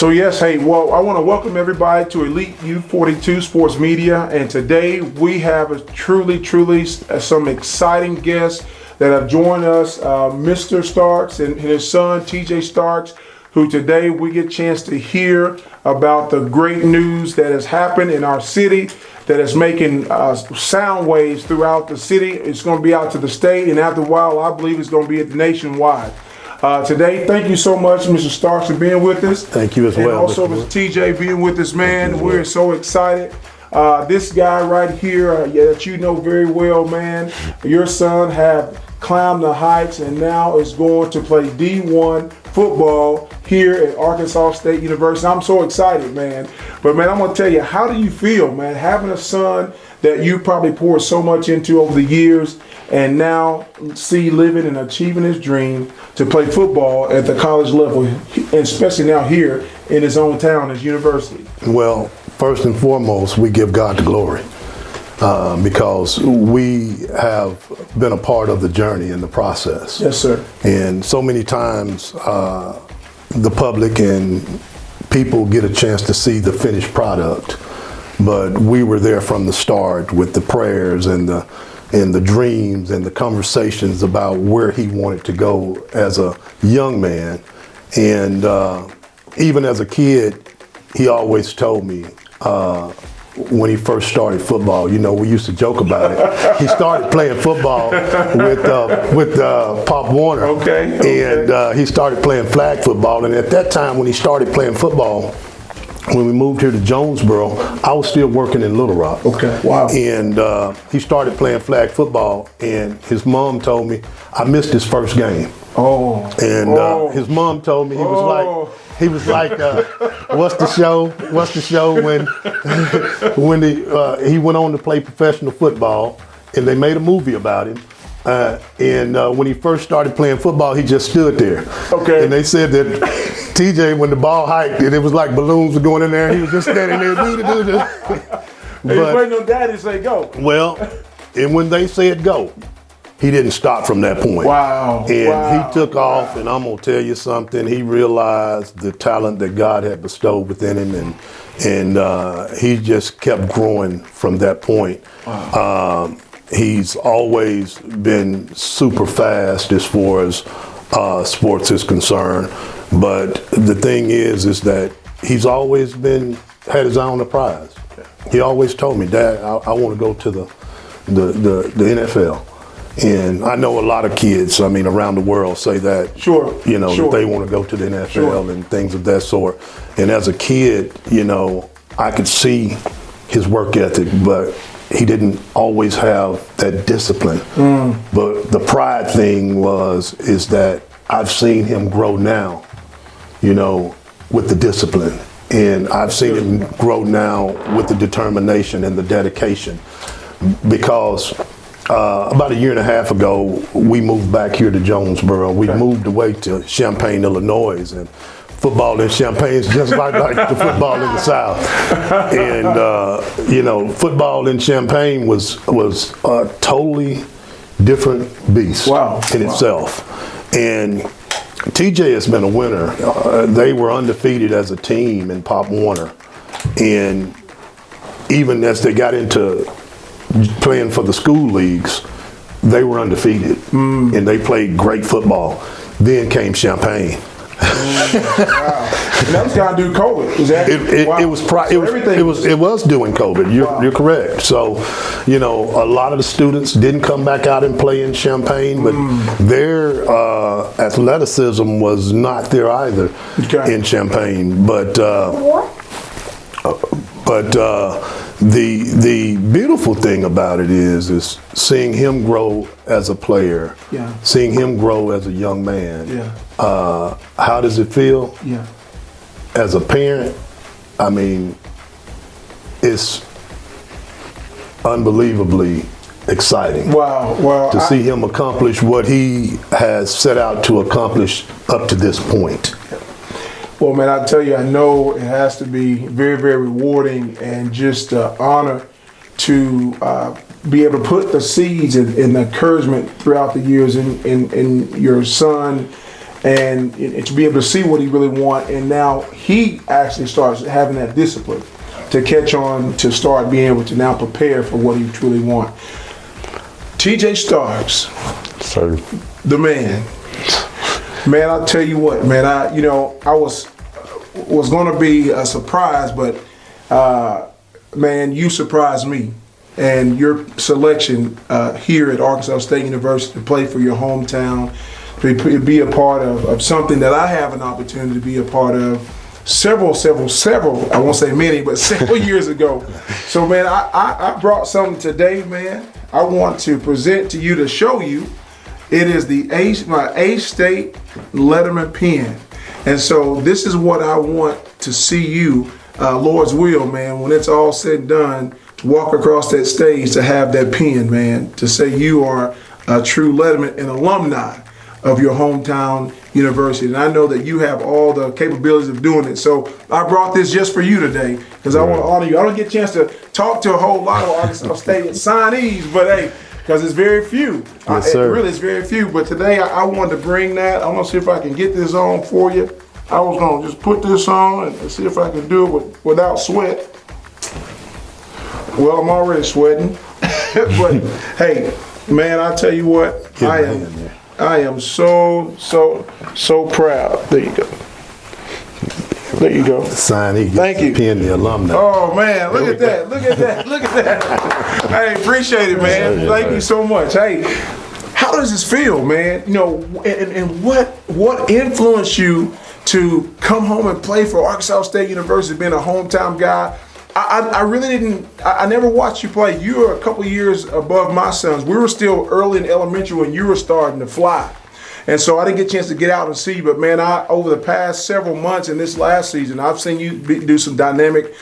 So yes, hey, well, I want to welcome everybody to Elite U42 Sports Media, and today we have truly some exciting guests that have joined us, Mr. Starks and his son, TJ Starks, who today we get a chance to hear about the great news that has happened in our city that is making sound waves throughout the city. It's going to be out to the state, and after a while, I believe it's going to be nationwide. Today, thank you so much, Mr. Starks, for being with us. Thank you as well. And also, Mr. TJ, being with us, man. We're so excited. This guy right here that you know very well, man, your son have climbed the heights and now is going to play D1 football here at Arkansas State University. I'm so excited, man. But, man, I'm going to tell you, how do you feel, man, having a son that you probably poured so much into over the years and now see living and achieving his dream to play football at the college level, and especially now here in his own town, his university? Well, first and foremost, we give God the glory because we have been a part of the journey and the process. Yes, sir. And so many times the public and people get a chance to see the finished product, but we were there from the start with the prayers and the dreams and the conversations about where he wanted to go as a young man. And even as a kid, he always told me when he first started football, you know, we used to joke about it. He started playing football with Pop Warner. Okay. And he started playing flag football. And at that time, when he started playing football, when we moved here to Jonesboro, I was still working in Little Rock. Okay, wow. And he started playing flag football, and his mom told me I missed his first game. Oh. And his mom told me he was like, what's the show when he went on to play professional football, and they made a movie about him. And when he first started playing football, he just stood there. Okay. And they said that TJ, when the ball hiked, and it was like balloons were going in there, he was just standing there, He was waiting on daddy to say go. Well, and when they said go, he didn't stop from that point. Wow. And he took off, and I'm gonna tell you something. He realized the talent that God had bestowed within him, and he just kept growing from that point. Wow. He's always been super fast as far as sports is concerned. But the thing is that he's always had his eye on the prize. He always told me, Dad, I want to go to the NFL. And I know a lot of kids, I mean, around the world say that, that they want to go to the NFL and things of that sort. And as a kid, you know, I could see his work ethic, but he didn't always have that discipline. But the pride thing is that I've seen him grow now, you know, with the discipline. And I've seen him grow now with the determination and the dedication. Because about a year and a half ago, we moved back here to Jonesboro. We moved away to Champaign, Illinois. And football in Champaign is just like the football in the South. And, you know, football in Champaign was a totally different beast in itself. And TJ has been a winner. They were undefeated as a team in Pop Warner. And even as they got into playing for the school leagues, they were undefeated. And they played great football. Then came Champaign. Wow. And that was kind of due COVID. It was during COVID. You're correct. So, you know, a lot of the students didn't come back out and play in Champaign, but their athleticism was not there either in Champaign. But the beautiful thing about it is seeing him grow as a player, seeing him grow as a young man. How does it feel? As a parent, I mean, it's unbelievably exciting. Wow. To see him accomplish what he has set out to accomplish up to this point. Well, man, I tell you, I know it has to be very, very rewarding and just an honor to be able to put the seeds and encouragement throughout the years in your son and to be able to see what he really wants. And now he actually starts having that discipline to catch on, to start being able to now prepare for what he truly wants. TJ Starks, Sir. the man. Man, I'll tell you what, man. I was going to be a surprise, but man, you surprised me. And your selection here at Arkansas State University to play for your hometown, to be a part of something that I have an opportunity to be a part of several, I won't say many, but several years ago. So, man, I brought something today, man. I want to present to you, to show you. It is my A-State Letterman pen. And so this is what I want to see you, Lord's will, man, when it's all said and done, to walk across that stage, to have that pen, man, to say you are a true Letterman, an alumni of your hometown university. And I know that you have all the capabilities of doing it. So I brought this just for you today because I want to honor you. I don't get a chance to talk to a whole lot of Arkansas State signees, but hey, because it's very few. Yes, sir. It's very few. But today I wanted to bring that. I want to see if I can get this on for you. I was going to just put this on and see if I can do it without sweat. Well, I'm already sweating. But hey, man, I tell you what, I am so proud. There you go. There you go. Sign, he gets Thank you. Pen, the alumni. Oh man, look at that. Hey, appreciate it, man. Thank you so much. Hey, how does this feel, man? You know, and what influenced you to come home and play for Arkansas State University, being a hometown guy? I really didn't. I never watched you play. You were a couple years above my sons. We were still early in elementary when you were starting to fly, and so I didn't get a chance to get out and see you. But man, over the past several months and this last season, I've seen you do some dynamic,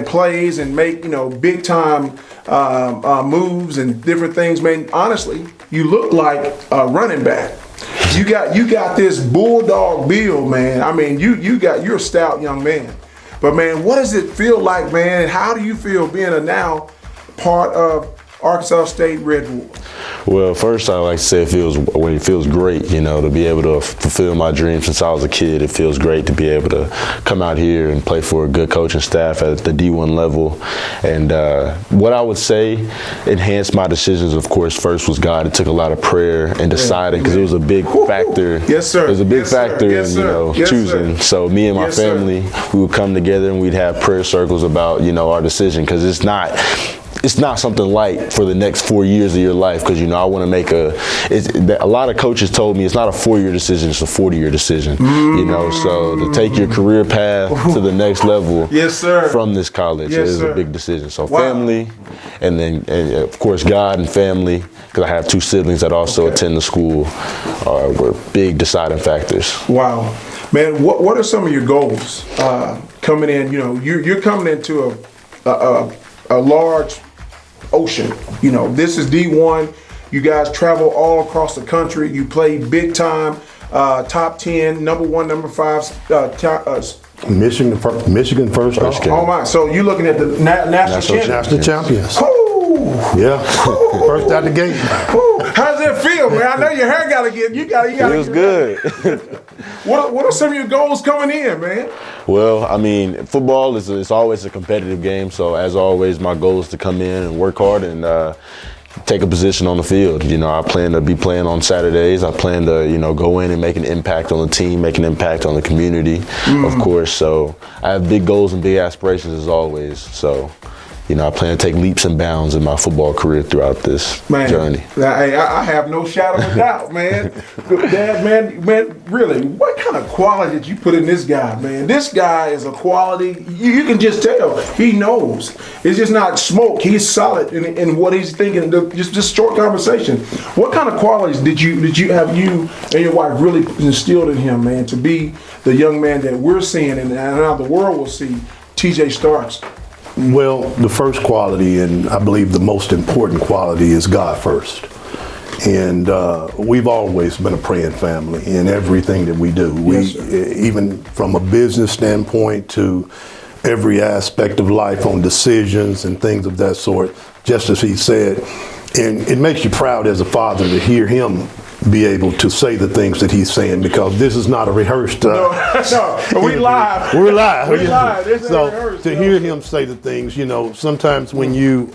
plays and make big time moves and different things. Man, honestly, you look like a running back. You got this bulldog build, man. I mean, you're a stout young man. But man, what does it feel like, man? And how do you feel being a now part of Arkansas State Red Wolves? Well, first I like to say it feels great, to be able to fulfill my dream since I was a kid. It feels great to be able to come out here and play for a good coaching staff at the D1 level. And what I would say enhanced my decisions, of course, first was God. It took a lot of prayer and deciding, because it was a big factor. Yes, sir. It was a big factor in choosing. Sir. So me and my family, we would come together and we'd have prayer circles about our decision, because it's not something light for the next 4 years of your life, because I want to make a lot of coaches told me it's not a 4-year decision, it's a 40-year decision. So to take your career path to the next level, yes, sir, from this college is a big decision. So wow. Family, and of course God and family, because I have 2 siblings that also attend the school, were big deciding factors. Wow, man, what are some of your goals coming in? You're coming into a large ocean. This is D1. You guys travel all across the country. You play big time, top 10, number 1, number 5. Michigan first. Oh my! So you're looking at the national champions. Ooh. Yeah. First out the gate. Ooh. How does that feel, man? I know your hair got to get. You got. It feels good. What are some of your goals coming in, man? Well, I mean, football is always a competitive game. So as always, my goal is to come in and work hard and take a position on the field. I plan to be playing on Saturdays. I plan to, go in and make an impact on the team, make an impact on the community, of course. So I have big goals and big aspirations as always. So, I plan to take leaps and bounds in my football career throughout this journey. I have no shadow of a doubt, man. Dad, man, really, what kind of quality did you put in this guy, man? This guy is a quality, you can just tell, he knows. It's just not smoke, he's solid in what he's thinking, just short conversation. What kind of qualities did you have you and your wife really instilled in him, man, to be the young man that we're seeing and now the world will see, TJ Starks? Well, the first quality, and I believe the most important quality, is God first. And we've always been a praying family in everything that we do. Even from a business standpoint to every aspect of life, on decisions and things of that sort, just as he said. And it makes you proud as a father to hear him be able to say the things that he's saying, because this is not a rehearsed. No, we live. We're live. We live. This ain't So rehearsed, to hear him say the things, sometimes when you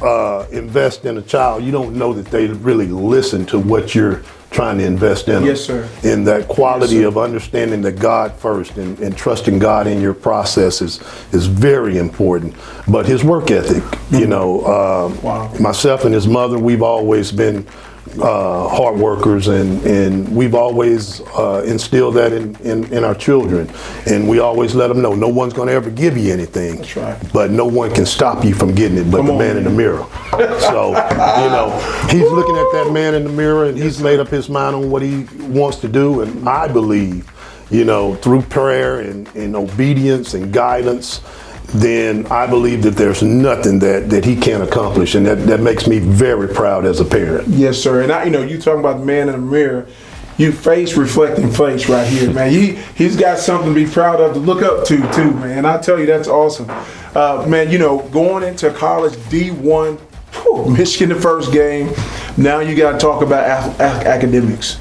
invest in a child, you don't know that they really listen to what you're trying to invest in them. Yes, sir. In that quality Yes, sir. of understanding that God first and trusting God in your process is very important. But his work ethic, Wow. myself and his mother, we've always been hard workers, and we've always instilled that in our children, and we always let them know no one's going to ever give you anything. That's right. But no one can stop you from getting it but the man in the mirror. So he's looking at that man in the mirror, and he's made up his mind on what he wants to do, and I believe through prayer and obedience and guidance, then I believe that there's nothing that he can't accomplish, and that makes me very proud as a parent. Yes, sir. And you talking about the man in the mirror, you face reflecting face right here, man. He's got something to be proud of, to look up to too, man. I tell you, that's awesome. Man, going into college, D1, Michigan the first game. Now you got to talk about academics.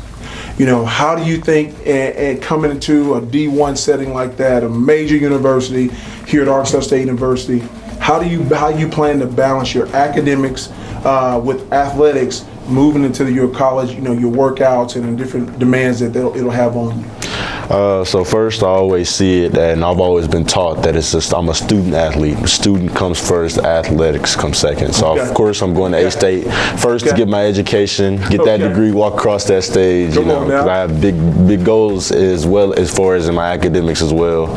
How do you think, and coming into a D1 setting like that, a major university here at Arkansas State University, how do you plan to balance your academics with athletics, moving into your college, your workouts and the different demands that it'll have on you? So first, I always see it, and I've always been taught that I'm a student athlete. Student comes first, athletics come second. So Okay. of course, I'm going to A-State first to get my education, get that degree, walk across that stage. Come on now. Because I have big goals as well, as far as in my academics as well.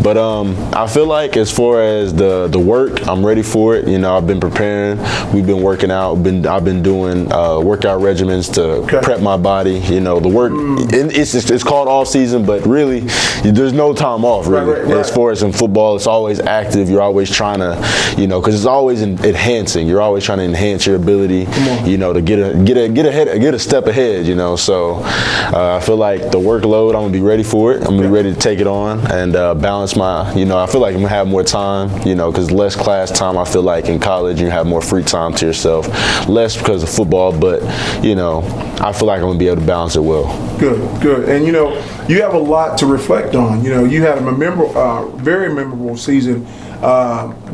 But I feel like as far as the work, I'm ready for it. I've been preparing. We've been working out. I've been doing workout regimens to prep my body. The work. It's called off season, but really, there's no time off, really. Right. As far as in football, it's always active. You're always trying to, because it's always enhancing. You're always trying to enhance your ability, to get a step ahead, So I feel like the workload, I'm gonna be ready for it. I'm gonna be ready to take it on and balance my, I feel like I'm gonna have more time, because less class time. I feel like in college you have more free time to yourself, less because of football, but I feel like I'm gonna be able to balance it well. Good. And you have a lot to reflect on. You had a very memorable season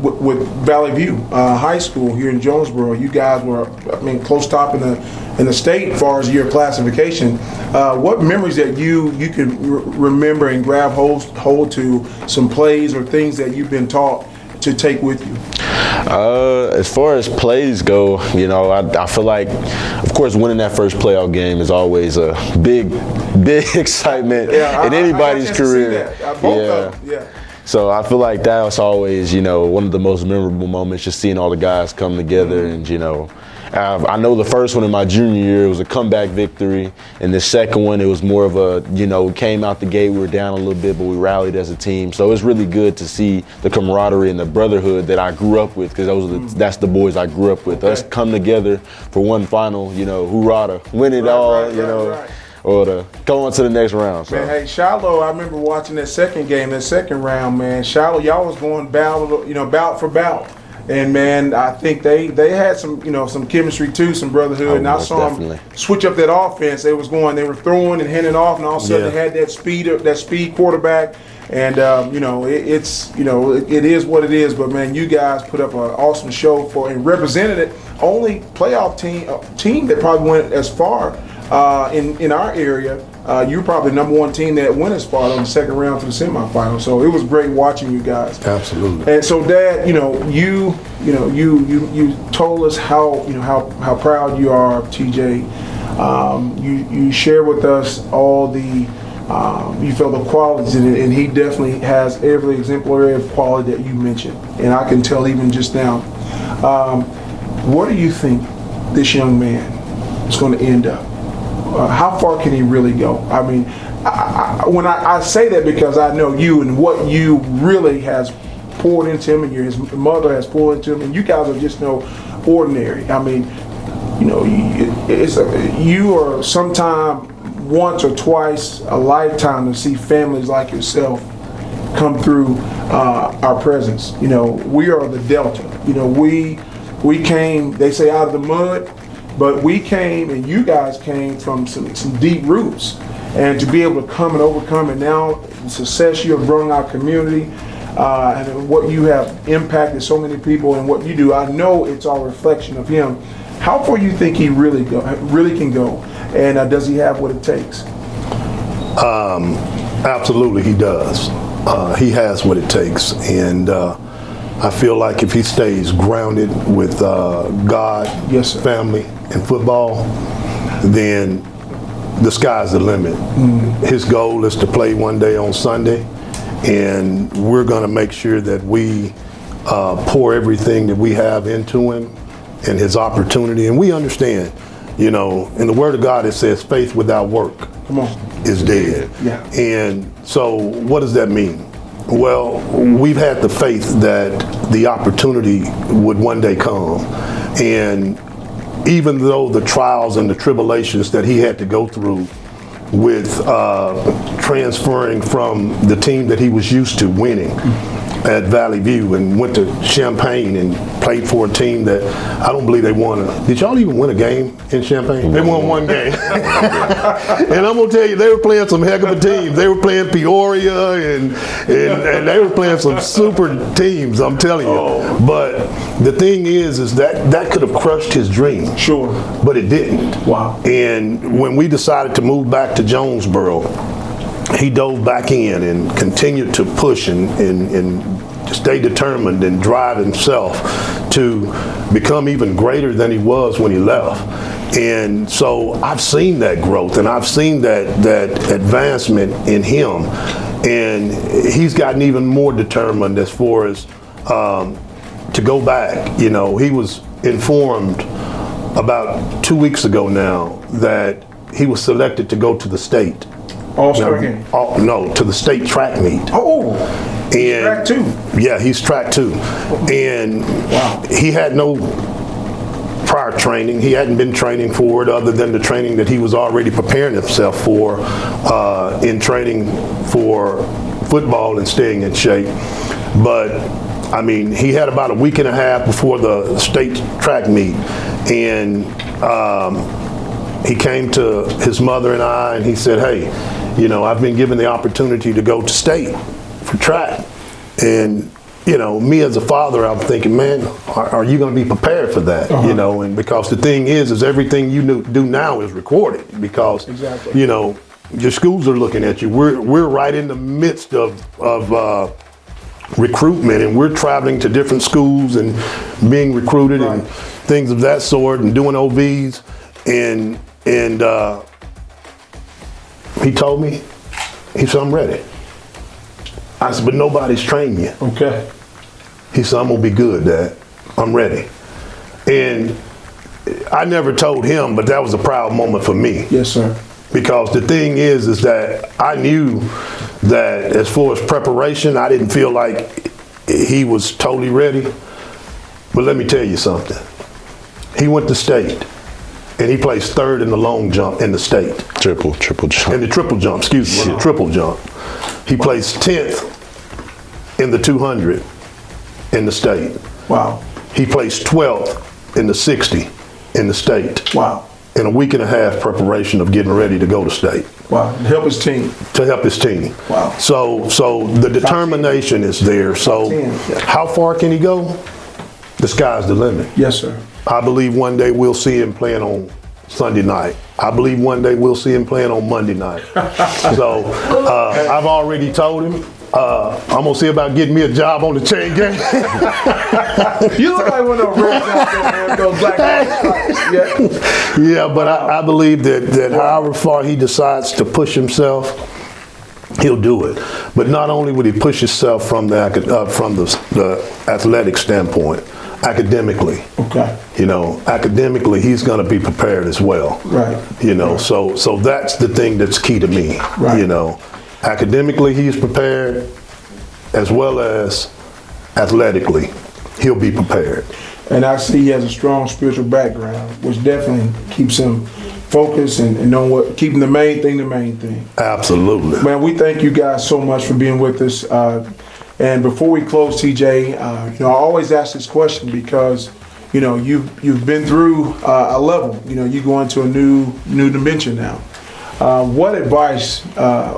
with Valley View High School here in Jonesboro. You guys were, close top in the state as far as your classification. What memories that you can remember and grab hold to, some plays or things that you've been taught to take with you? As far as plays go, I feel like, of course, winning that first playoff game is always a big excitement in anybody's career. Both of them. So I feel like that was always, one of the most memorable moments, just seeing all the guys come together. And, I know the first one in my junior year was a comeback victory, and the second one, it was more of a, came out the gate, we were down a little bit, but we rallied as a team. So it's really good to see the camaraderie and the brotherhood that I grew up with, because that's the boys I grew up with. Us come together for one final, hoorah, to win it all, or to go on to the next round. So. Man, hey, Shiloh, I remember watching that second round, man. Shiloh, y'all was going bout for bout. And man, I think they had some some chemistry too, some brotherhood. And I saw them switch up that offense. They were throwing and handing off, and all of a sudden they had that speed quarterback. And it is what it is. But man, you guys put up an awesome show and represented it. Only playoff team that probably went as far in our area. You're probably the number one team that went as far on the second round to the semifinal. So it was great watching you guys. Absolutely. And so, Dad, you told us how proud you are of TJ. You share with us all the you felt the qualities in it, and he definitely has every exemplary of quality that you mentioned. And I can tell even just now. What do you think this young man is going to end up? How far can he really go? When I say that, because I know you and what you really has poured into him, and his mother has poured into him, and you guys are just no ordinary. You are sometime once or twice a lifetime to see families like yourself come through our presence. We are the Delta. We came, they say, out of the mud, But we came, and you guys came from some deep roots. And to be able to come and overcome, and now the success you have brought in our community, and what you have impacted so many people and what you do, I know it's all a reflection of him. How far you think he really can go? And does he have what it takes? Absolutely, he does. He has what it takes. And I feel like if he stays grounded with God, Yes, sir. family, and football, then the sky's the limit. His goal is to play one day on Sunday, and we're going to make sure that we pour everything that we have into him and his opportunity. And we understand, in the Word of God it says faith without work Come on. is dead. Yeah. And so what does that mean? Well, we've had the faith that the opportunity would one day come. And even though the trials and the tribulations that he had to go through with transferring from the team that he was used to winning at Valley View and went to Champaign and played for a team that I don't believe they won. Did y'all even win a game in Champaign? They won one game. And I'm gonna tell you, they were playing some heck of a team. They were playing Peoria and they were playing some super teams, I'm telling you. But the thing is that could have crushed his dream. Sure. But it didn't. Wow. And when we decided to move back to Jonesboro, he dove back in and continued to push and stay determined and drive himself to become even greater than he was when he left. And so I've seen that growth and I've seen that advancement in him. And he's gotten even more determined as far as to go back. He was informed about 2 weeks ago now that he was selected to go to the state. All-star game? No, to the state track meet. Oh, And track too. Yeah, he's track too. And Wow. he had no prior training. He hadn't been training for it other than the training that he was already preparing himself for in training for football and staying in shape. But I mean, he had about a week and a half before the state track meet. And he came to his mother and I and he said, hey, I've been given the opportunity to go to state for track. And, me as a father, I'm thinking, man, are you going to be prepared for that? And because the thing is everything you do now is recorded because, Exactly. Your schools are looking at you. We're right in the midst of recruitment and we're traveling to different schools and being recruited Right. and things of that sort and doing OVs. And he told me, he said, I'm ready. I said, but nobody's trained you. Okay. He said, I'm gonna be good, Dad. I'm ready. And I never told him, but that was a proud moment for me. Yes, sir. Because the thing is that I knew that as far as preparation, I didn't feel like he was totally ready. But let me tell you something. He went to state and he placed third in the long jump in the state. Triple jump. In the triple jump, excuse me, the triple jump. He placed 10th in the 200 in the state. Wow. He placed 12th in the 60 in the state. Wow. In a week and a half preparation of getting ready to go to state. Wow. To help his team. To help his team. Wow. So the determination is there. So 10, yeah. how far can he go? The sky's the limit. Yes, sir. I believe one day we'll see him playing on Sunday night. I believe one day we'll see him playing on Monday night. So I've already told him, I'm gonna see about getting me a job on the chain gang. You look like one of those Reds out there, man, those black guys. Yeah. Yeah, but I believe that however far he decides to push himself, he'll do it. But not only would he push himself from the athletic standpoint, academically. Okay. Academically, he's going to be prepared as well. Right. So that's the thing that's key to me. Right. Academically, he's prepared as well as athletically. He'll be prepared. And I see he has a strong spiritual background, which definitely keeps him focused and knowing keeping the main thing. Absolutely. Man, we thank you guys so much for being with us. And before we close, TJ, I always ask this question because, you've been through a level. You go into a new dimension now. What advice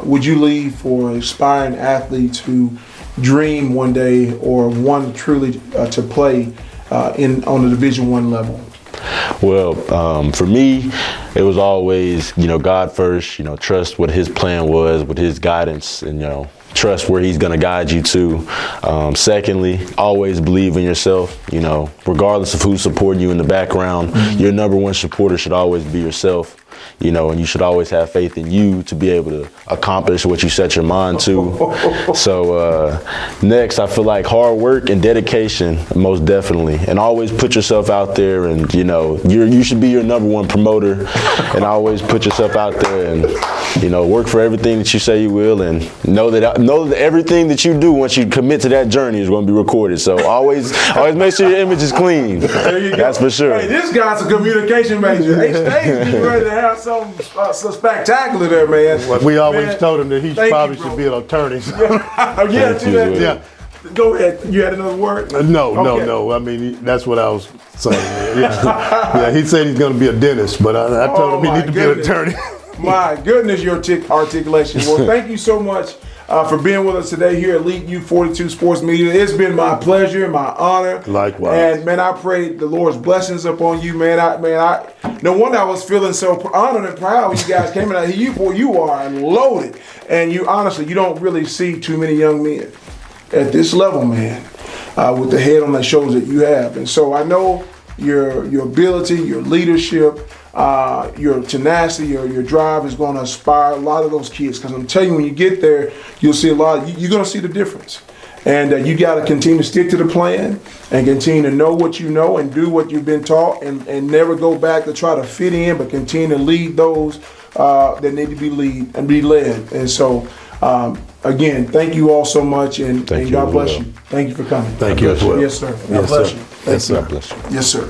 would you leave for aspiring athletes who dream one day or want truly to play on the Division I level? Well, for me, it was always, God first, trust what his plan was, with his guidance, and, trust where he's going to guide you to. Secondly, always believe in yourself, regardless of who's supporting you in the background. Your number one supporter should always be yourself. And you should always have faith in you to be able to accomplish what you set your mind to. So next, I feel like hard work and dedication, most definitely, and always put yourself out there. And you should be your number one promoter, and always put yourself out there and work for everything that you say you will, and know that everything that you do once you commit to that journey is going to be recorded. So always make sure your image is clean. There you go. That's for sure. Hey, this guy's a communication major. H-Stage is ready to have something so spectacular there, man. We always told him that he probably should be an attorney. Yeah. Go ahead. You had another word? No. I mean, that's what I was saying. Yeah, he said he's going to be a dentist, but I told him he needs to be an attorney. My goodness, your articulation. Well, thank you so much for being with us today here at Elite U42 Sports Media. It's been my pleasure and my honor. Likewise. And man, I pray the Lord's blessings upon you, man. I no wonder I was feeling so honored and proud when you guys came in. You are loaded, and you don't really see too many young men at this level, man, with the head on the shoulders that you have. And so I know your ability, your leadership, your tenacity, your drive is going to inspire a lot of those kids. Because I'm telling you, when you get there, you'll see you're going to see the difference. And you got to continue to stick to the plan and continue to know what you know and do what you've been taught, and never go back to try to fit in, but continue to lead those that need to be led. And so, again, thank you all so much, and God bless you. Thank you for coming. Thank you as well. Yes, sir. God bless you. Yes, sir. Yes, sir.